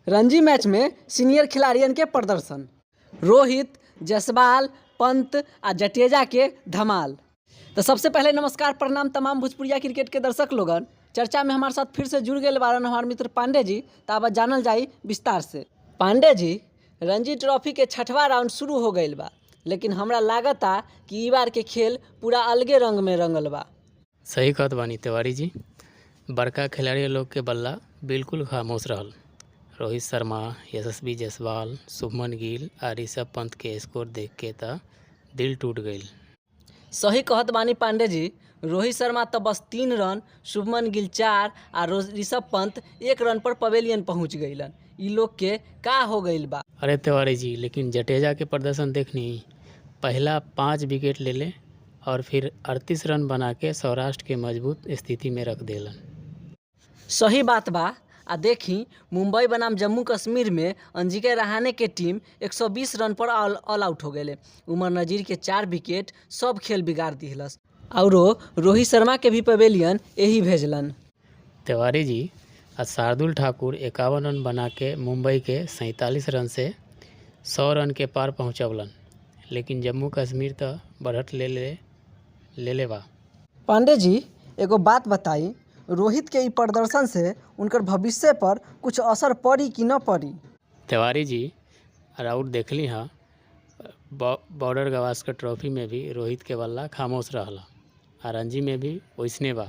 रणजी मैच में सीनियर खिलाड़ियन के प्रदर्शन। रोहित, जायसवाल, पंत आ जडेजा के धमाल। तो सबसे पहले नमस्कार प्रणाम तमाम भोजपुरिया क्रिकेट के दर्शक लोगन। चर्चा में हमारे साथ फिर से जुड़ गए बारन हमारे मित्र पांडे जी। तो अब जानल जाई विस्तार से। पांडे जी, रणजी ट्रॉफी के 6वां राउंड शुरू हो गईल बा, लेकिन हमरा लागता कि ई बार के खेल पूरा अलगे रंग में रंगल बा। सही कहत बानी तिवारी जी। बड़का खिलाड़ी लोग के बल्ला बिल्कुल खामोश रहल। रोहित शर्मा, यशस्वी जायसवाल, शुभमन गिल आ ऋषभ पंत के स्कोर देख के त दिल टूट गईल। सही कहत बानी पांडे जी। रोहित शर्मा तो बस 3 रन, शुभमन गिल 4 आ ऋषभ पंत 1 रन पर पवेलियन पहुंच गईलन। ई लोग के का हो गईल बा। अरे तिवारी जी, लेकिन जडेजा के प्रदर्शन देखनी। पहला 5 विकेट ले ले और फिर 38 रन बना के सौराष्ट्र के मजबूत स्थिति में रख देलन। सही बात बा। आ देखी, मुंबई बनाम जम्मू कश्मीर में अंजिके रहाणे के टीम 120 रन पर ऑल आउट हो गए। उमर नजीर के 4 विकेट सब खेल बिगाड़ दिहलस। और रोहित शर्मा के भी पवेलियन यही भेजलन। तिवारी जी, आज शार्दुल ठाकुर 51 रन बना के मुंबई के 47 रन से 100 रन के पार पहुंचवलन, लेकिन जम्मू कश्मीर तो बढ़त ले बा। पांडे जी, एगो बात बताई, रोहित के ई प्रदर्शन से उनकर भविष्य पर कुछ असर पड़ी कि न पड़ी। तिवारी जी, राउत देखली हाँ, बॉर्डर गवास्कर ट्रॉफी में भी रोहित के बल्ला खामोश रहला आ रणजी में भी वैसने बा।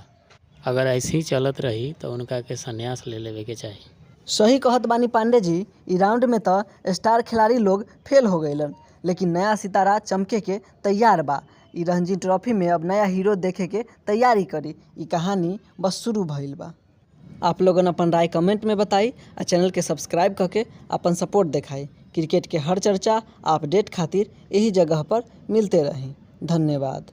अगर ऐसे ही चलत रही तो उनका के संन्यास ले लेवे के चाहिए। सही कहत बानी पांडे जी। ई राउंड में तो स्टार खिलाड़ी लोग फेल हो गईलन, लेकिन नया सितारा चमके के तैयार बा। ई रणजी ट्रॉफी में अब नया हीरो देखे के तैयारी करी। ई कहानी बस शुरू भइल बा। आप लोगन अपन राय कमेंट में बताई आ चैनल के सब्सक्राइब करके अपन सपोर्ट दिखाई। क्रिकेट के हर चर्चा अपडेट खातिर यही जगह पर मिलते रही। धन्यवाद।